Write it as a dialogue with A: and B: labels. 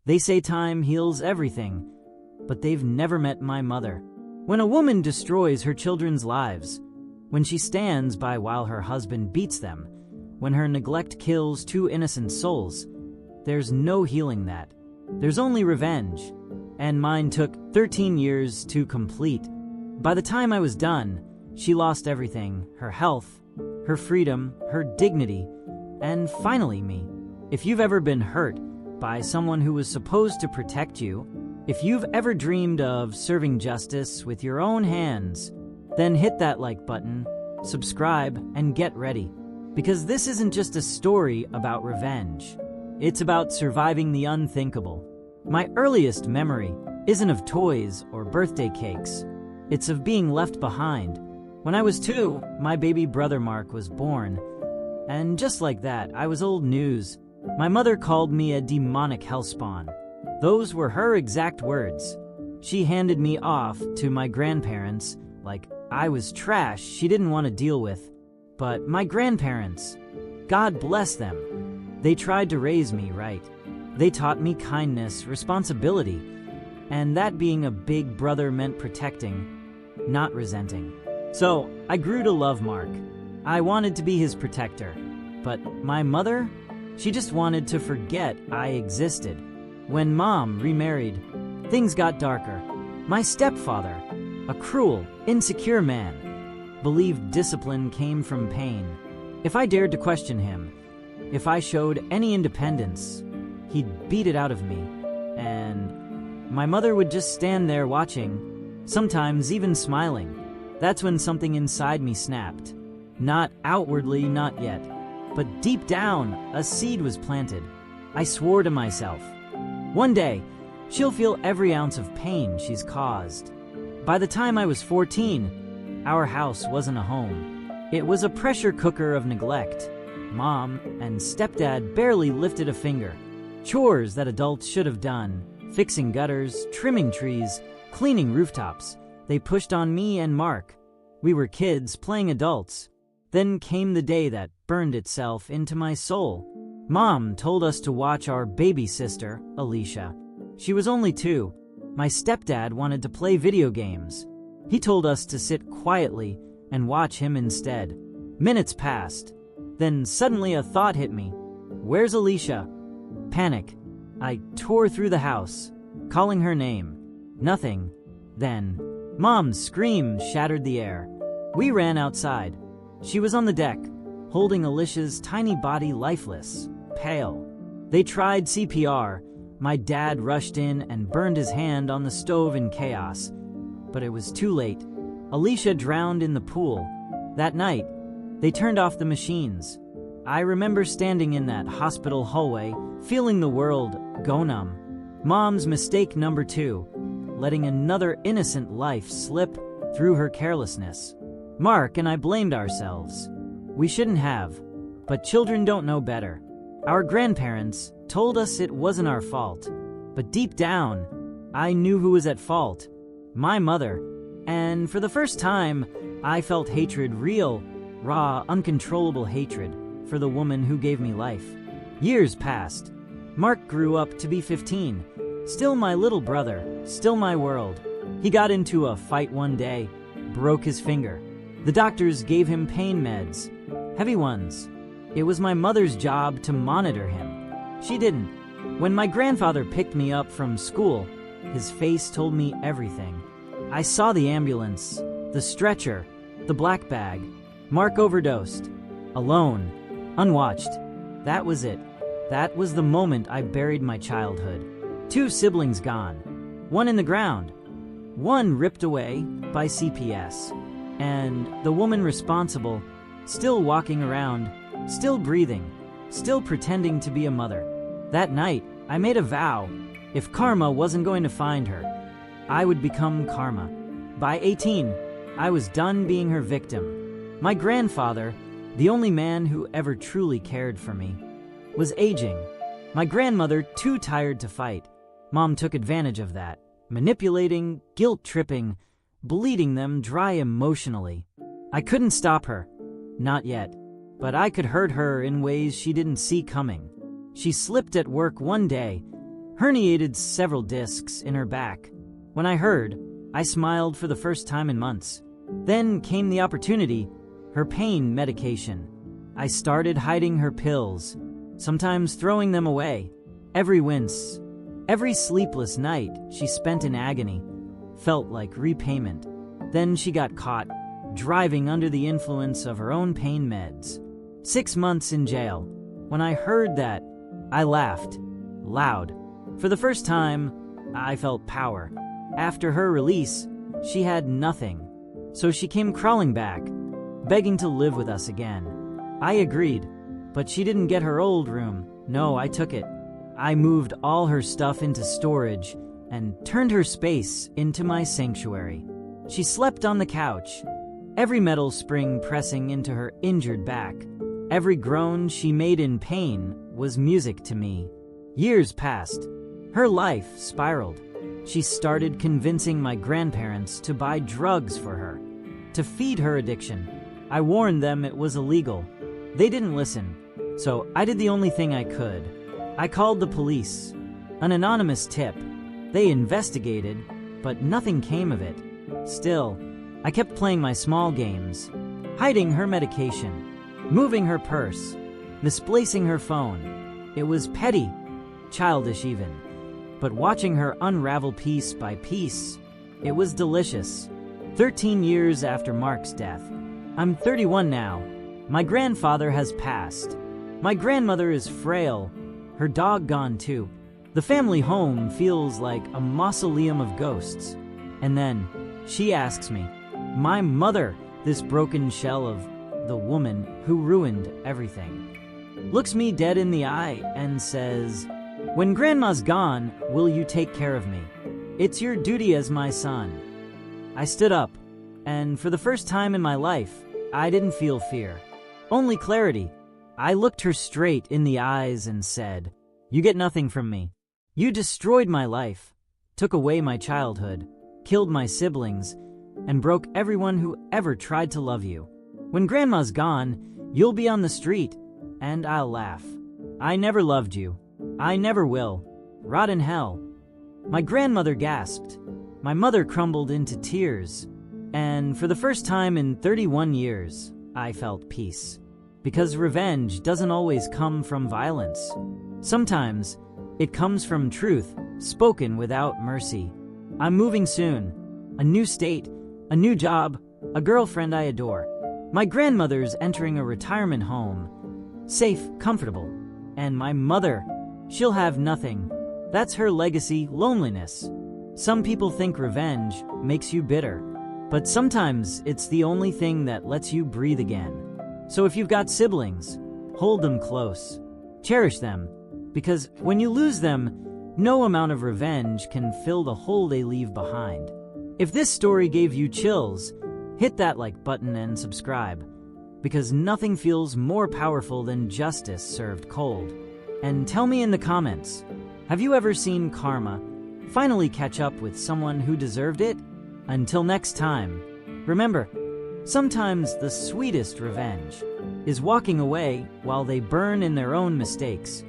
A: They say time heals everything, but they've never met my mother. When a woman destroys her children's lives, when she stands by while her husband beats them, when her neglect kills two innocent souls, there's no healing that. There's only revenge. And mine took 13 years to complete. By the time I was done, she lost everything: her health, her freedom, her dignity, and finally me. If you've ever been hurt by someone who was supposed to protect you, if you've ever dreamed of serving justice with your own hands, then hit that like button, subscribe, and get ready. Because this isn't just a story about revenge. It's about surviving the unthinkable. My earliest memory isn't of toys or birthday cakes. It's of being left behind. When I was 2, my baby brother Mark was born. And just like that, I was old news. My mother called me a demonic hellspawn. Those were her exact words. She handed me off to my grandparents like I was trash she didn't want to deal with. But my grandparents, God bless them, they tried to raise me right. They taught me kindness, responsibility, and that being a big brother meant protecting, not resenting. So I grew to love Mark. I wanted to be his protector. But my mother, she just wanted to forget I existed. When Mom remarried, things got darker. My stepfather, a cruel, insecure man, believed discipline came from pain. If I dared to question him, if I showed any independence, he'd beat it out of me. And my mother would just stand there watching, sometimes even smiling. That's when something inside me snapped. Not outwardly, not yet. But deep down, a seed was planted. I swore to myself, one day, she'll feel every ounce of pain she's caused. By the time I was 14, our house wasn't a home. It was a pressure cooker of neglect. Mom and stepdad barely lifted a finger. Chores that adults should have done, fixing gutters, trimming trees, cleaning rooftops, they pushed on me and Mark. We were kids playing adults. Then came the day that burned itself into my soul. Mom told us to watch our baby sister, Alicia. She was only 2. My stepdad wanted to play video games. He told us to sit quietly and watch him instead. Minutes passed. Then suddenly a thought hit me. Where's Alicia? Panic. I tore through the house, calling her name. Nothing. Then, Mom's scream shattered the air. We ran outside. She was on the deck, holding Alicia's tiny body lifeless, pale. They tried CPR. My dad rushed in and burned his hand on the stove in chaos. But it was too late. Alicia drowned in the pool. That night, they turned off the machines. I remember standing in that hospital hallway, feeling the world go numb. Mom's mistake number 2, letting another innocent life slip through her carelessness. Mark and I blamed ourselves. We shouldn't have, but children don't know better. Our grandparents told us it wasn't our fault, but deep down, I knew who was at fault. My mother. And for the first time, I felt hatred, real, raw, uncontrollable hatred for the woman who gave me life. Years passed. Mark grew up to be 15. Still my little brother, still my world. He got into a fight one day, broke his finger. The doctors gave him pain meds, heavy ones. It was my mother's job to monitor him. She didn't. When my grandfather picked me up from school, his face told me everything. I saw the ambulance, the stretcher, the black bag. Mark overdosed. Alone. Unwatched. That was it. That was the moment I buried my childhood. 2 siblings gone. One in the ground. One ripped away by CPS. And the woman responsible, still walking around, still breathing, still pretending to be a mother. That night, I made a vow. If karma wasn't going to find her, I would become karma. By 18, I was done being her victim. My grandfather, the only man who ever truly cared for me, was aging. My grandmother, too tired to fight. Mom took advantage of that, manipulating, guilt-tripping, bleeding them dry emotionally. I couldn't stop her. Not yet. But I could hurt her in ways she didn't see coming. She slipped at work one day. herniated several discs in her back. When I heard, I smiled for the first time in months. Then came the opportunity, her pain medication. I started hiding her pills, sometimes throwing them away. Every wince, every sleepless night she spent in agony felt like repayment. Then she got caught, driving under the influence of her own pain meds. 6 months in jail. When I heard that, I laughed, loud. For the first time, I felt power. After her release, she had nothing. So she came crawling back, begging to live with us again. I agreed, but she didn't get her old room. No, I took it. I moved all her stuff into storage and turned her space into my sanctuary. She slept on the couch, every metal spring pressing into her injured back. Every groan she made in pain was music to me. Years passed. Her life spiraled. She started convincing my grandparents to buy drugs for her, to feed her addiction. I warned them it was illegal. They didn't listen, so I did the only thing I could. I called the police. An anonymous tip. They investigated, but nothing came of it. Still, I kept playing my small games, hiding her medication, moving her purse, misplacing her phone. It was petty, childish even. But watching her unravel piece by piece, it was delicious. 13 years after Mark's death. I'm 31 now. My grandfather has passed. My grandmother is frail, her dog gone too. The family home feels like a mausoleum of ghosts. And then she asks me, my mother, this broken shell of the woman who ruined everything, looks me dead in the eye and says, when grandma's gone, will you take care of me? It's your duty as my son. I stood up, and for the first time in my life, I didn't feel fear, only clarity. I looked her straight in the eyes and said, you get nothing from me. You destroyed my life, took away my childhood, killed my siblings, and broke everyone who ever tried to love you. When grandma's gone, you'll be on the street, and I'll laugh. I never loved you. I never will. Rot in hell. My grandmother gasped. My mother crumbled into tears. And for the first time in 31 years, I felt peace. Because revenge doesn't always come from violence. Sometimes it comes from truth, spoken without mercy. I'm moving soon. A new state, a new job, a girlfriend I adore. My grandmother's entering a retirement home. Safe, comfortable. And my mother, she'll have nothing. That's her legacy, loneliness. Some people think revenge makes you bitter, but sometimes it's the only thing that lets you breathe again. So if you've got siblings, hold them close. Cherish them, because when you lose them, no amount of revenge can fill the hole they leave behind. If this story gave you chills, hit that like button and subscribe, because nothing feels more powerful than justice served cold. And tell me in the comments, have you ever seen karma finally catch up with someone who deserved it? Until next time, remember, sometimes the sweetest revenge is walking away while they burn in their own mistakes.